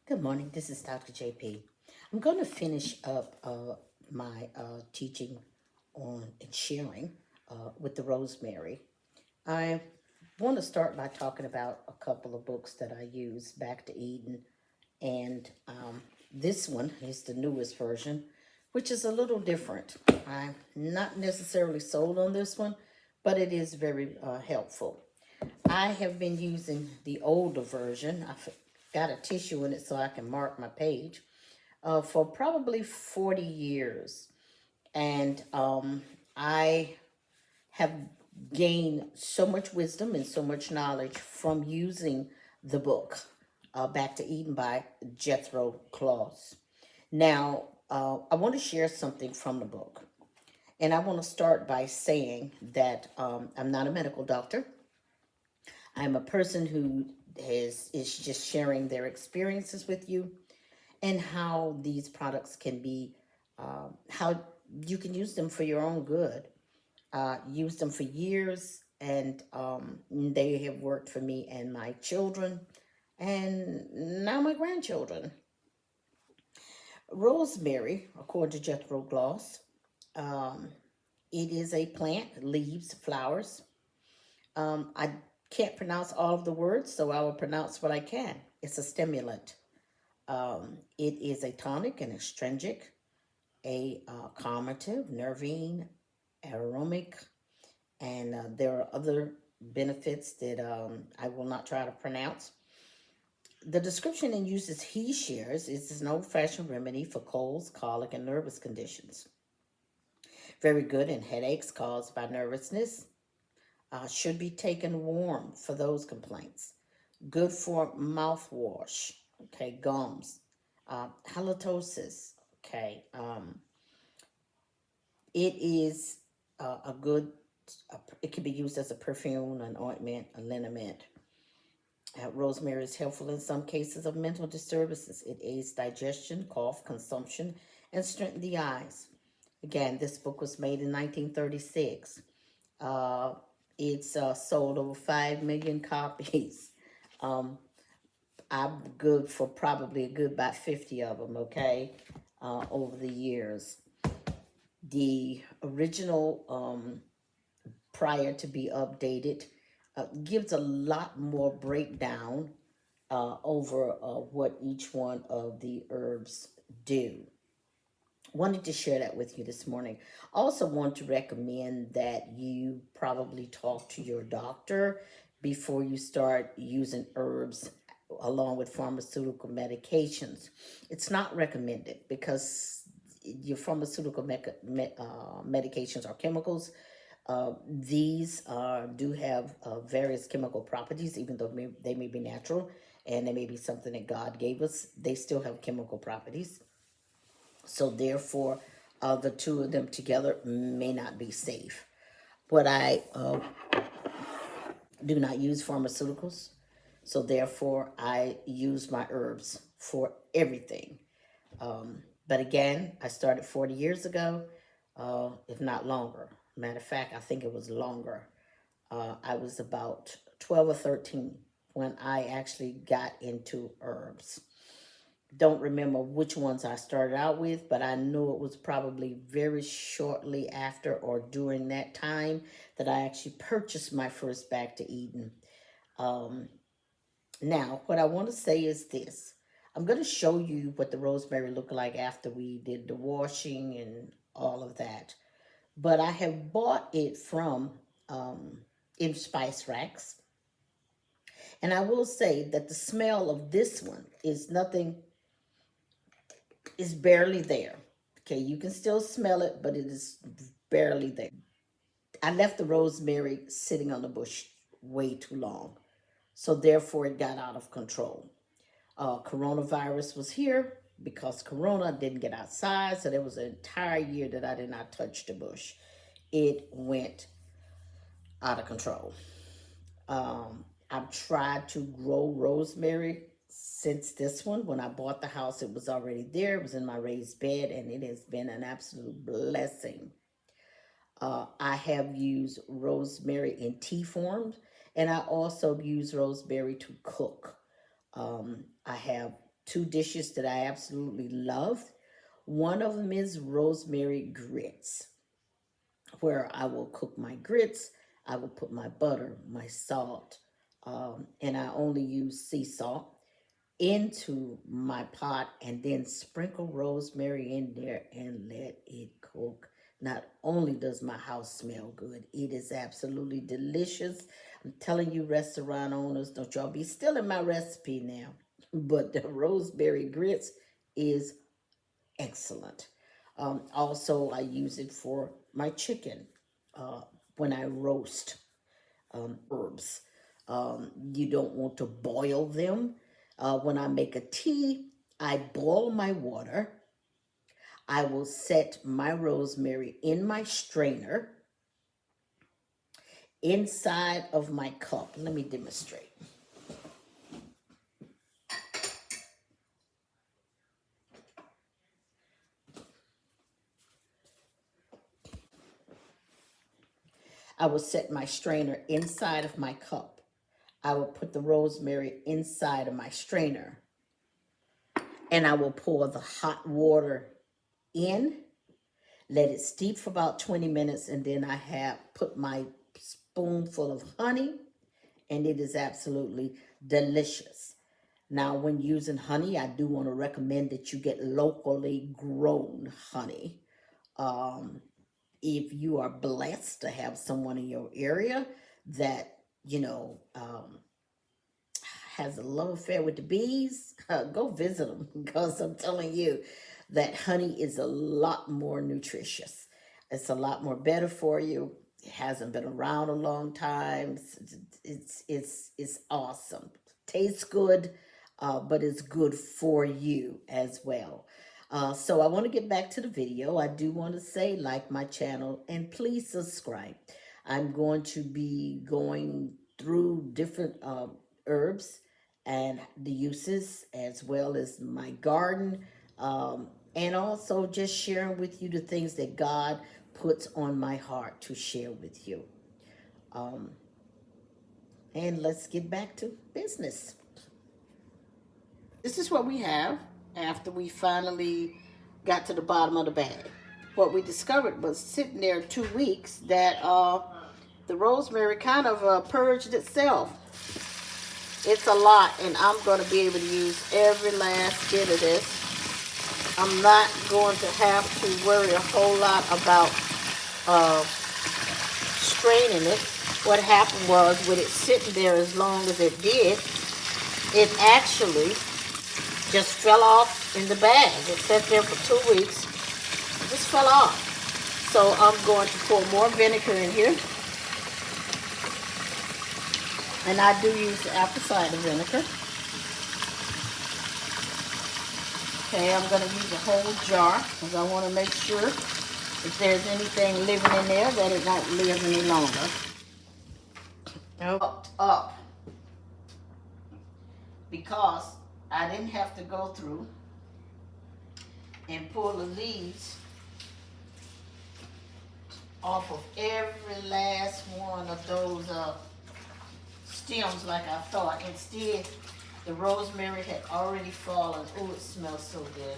Good morning. This is Dr. J.P. I'm going to finish up my teaching on and sharing with the rosemary. I want to start by talking about a couple of books that I use, Back to Eden, and this one is the newest version, which is a little different. I'm not necessarily sold on this one, but it is very helpful. I have been using the older version. I've got a tissue in it so I can mark my page for probably 40 years. And I have gained so much wisdom and so much knowledge from using the book, Back to Eden by Jethro Claus. Now, I want to share something from the book. And I want to start by saying that I'm not a medical doctor. I'm a person who is just sharing their experiences with you and how these products can be, how you can use them for your own good. Use them for years, and they have worked for me and my children, and now my grandchildren. Rosemary, according to Jethro Gloss, um, it is a plant, leaves, flowers. I can't pronounce all of the words, so I will pronounce what I can. It's a stimulant. It is a tonic and astringent, a calmative, nervine, aromatic, and there are other benefits that I will not try to pronounce. The description and uses he shares is an old-fashioned remedy for colds, colic, and nervous conditions. Very good in headaches caused by nervousness. Should be taken warm for those complaints. Good for mouthwash, okay, gums, halitosis, okay. It is a good, it can be used as a perfume, an ointment, a liniment. Rosemary is helpful in some cases of mental disturbances. It aids digestion, cough, consumption, and strengthens the eyes. Again, this book was made in 1936. Uh, it's sold over 5 million copies. Um, I'm good for probably a good about 50 of them, okay, over the years. The original, prior to be updated, gives a lot more breakdown over what each one of the herbs do. Wanted to share that with you this morning. Also want to recommend that you probably talk to your doctor before you start using herbs along with pharmaceutical medications. It's not recommended because your pharmaceutical medications are chemicals. These do have various chemical properties, even though they may be natural and they may be something that God gave us. They still have chemical properties. So therefore, the two of them together may not be safe. But I do not use pharmaceuticals. So therefore, I use my herbs for everything. But again, I started 40 years ago, if not longer. Matter of fact, I think it was longer. I was about 12 or 13 when I actually got into herbs. Don't remember which ones I started out with, but I know it was probably very shortly after or during that time that I actually purchased my first Back to Eden. Um, Now, what I want to say is this. I'm going to show you what the rosemary looked like after we did the washing and all of that. But I have bought it from in spice racks. And I will say that the smell of this one is nothing, is barely there. Okay, you can still smell it, but it is barely there. I left the rosemary sitting on the bush way too long. So therefore it got out of control. Coronavirus was here because Corona didn't get outside. So there was an entire year that I did not touch the bush. It went out of control. I've tried to grow rosemary since this one. When I bought the house, it was already there. It was in my raised bed, and it has been an absolute blessing. I have used rosemary in tea forms, and I also use rosemary to cook. I have two dishes that I absolutely love. One of them is rosemary grits, where I will cook my grits. I will put my butter, my salt, and I only use sea salt into my pot and then sprinkle rosemary in there and let it cook. Not only does my house smell good, it is absolutely delicious. I'm telling you, restaurant owners, don't y'all be stealing my recipe now. But the rosemary grits is excellent. Also, I use it for my chicken uh, when I roast herbs. You don't want to boil them. When I make a tea, I boil my water. I will set my rosemary in my strainer inside of my cup. Let me demonstrate. I will set my strainer inside of my cup. I will put the rosemary inside of my strainer, and I will pour the hot water in, let it steep for about 20 minutes, and then I have put my spoonful of honey, and it is absolutely delicious. Now, when using honey, I do want to recommend that you get locally grown honey. Um, if you are blessed to have someone in your area that, has a love affair with the bees, go visit them, because I'm telling you that honey is a lot more nutritious. It's a lot more better for you. It hasn't been around a long time. It's awesome. Tastes good, but it's good for you as well. So I want to get back to the video. I do want to say like my channel and please subscribe. I'm going to be going through different herbs and the uses, as well as my garden, and also just sharing with you the things that God puts on my heart to share with you. Um, and let's get back to business. This is what we have after we finally got to the bottom of the bag. What we discovered was sitting there 2 weeks that the rosemary kind of purged itself. It's a lot, and I'm going to be able to use every last bit of this. I'm not going to have to worry a whole lot about straining it. What happened was, with it sitting there as long as it did, it actually just fell off in the bag. It sat there for 2 weeks. It just fell off. So I'm going to pour more vinegar in here. And I do use the apple cider vinegar. Okay, I'm going to use a whole jar because I want to make sure if there's anything living in there that it won't live any longer. Up. Because I didn't have to go through and pull the leaves off of every last one of those stems like I thought. Instead, the rosemary had already fallen. Oh, it smells so good.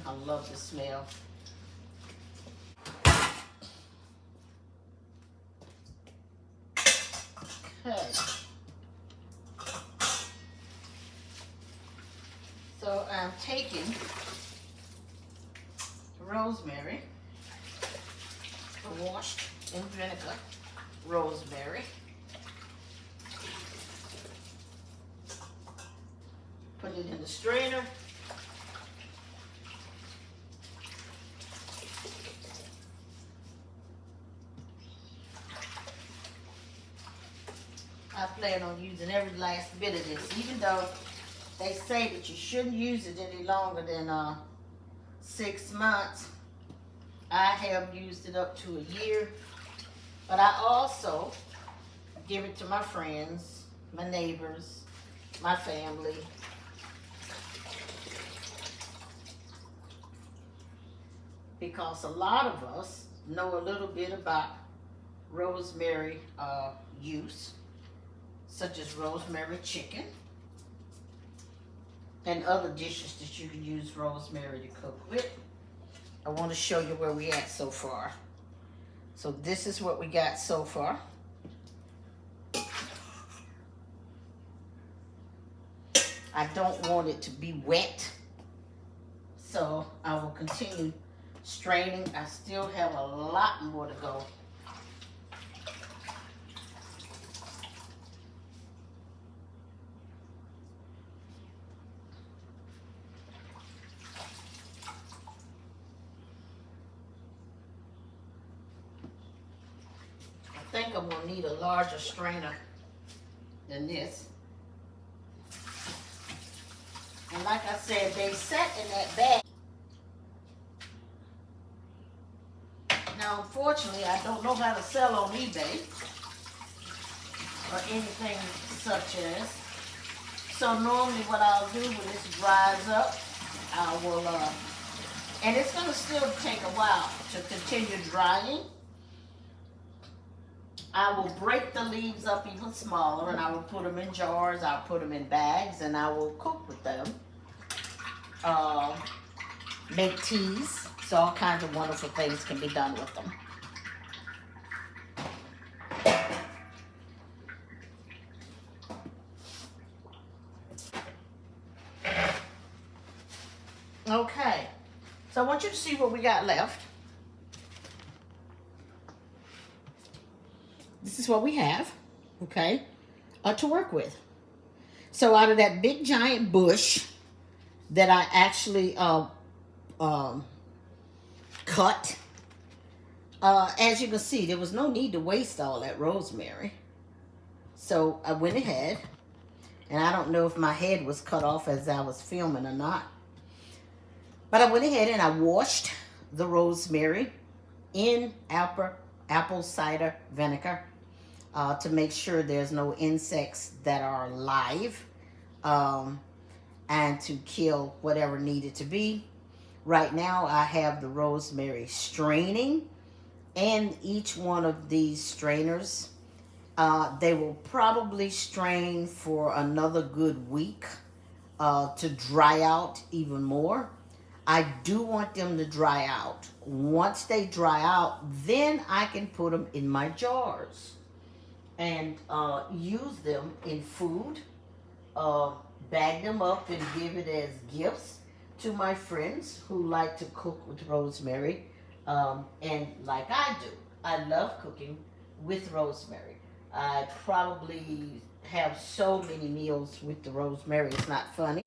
I love the smell. Okay. So I'm taking rosemary, washed in vinegar rosemary. Put it in the strainer. I plan on using every last bit of this, even though they say that you shouldn't use it any longer than 6 months. I have used it up to a year, but I also give it to my friends, my neighbors, my family. Because a lot of us know a little bit about rosemary use, such as rosemary chicken. and other dishes that you can use rosemary to cook with. I want to show you where we at so far. So this is what we got so far. I don't want it to be wet, so I will continue straining. I still have a lot more to go. I think I'm gonna need a larger strainer than this. And like I said, they sat in that bag. Now, unfortunately, I don't know how to sell on eBay or anything such as. So normally what I'll do when this dries up, I will, and it's gonna still take a while to continue drying. I will break the leaves up even smaller, and I will put them in jars. I'll put them in bags, and I will cook with them. Make teas. So all kinds of wonderful things can be done with them. Okay, so I want you to see what we got left. This is what we have, okay, to work with. So out of that big giant bush that I actually cut, as you can see, there was no need to waste all that rosemary. So I went ahead, and I don't know if my head was cut off as I was filming or not, but I went ahead and I washed the rosemary in apple cider vinegar to make sure there's no insects that are alive, and to kill whatever needed to be. Right now I have the rosemary straining, and each one of these strainers, they will probably strain for another good week to dry out even more. I do want them to dry out. Once they dry out, then I can put them in my jars and use them in food, bag them up and give it as gifts to my friends who like to cook with rosemary. And like I do, I love cooking with rosemary. I probably have so many meals with the rosemary, it's not funny.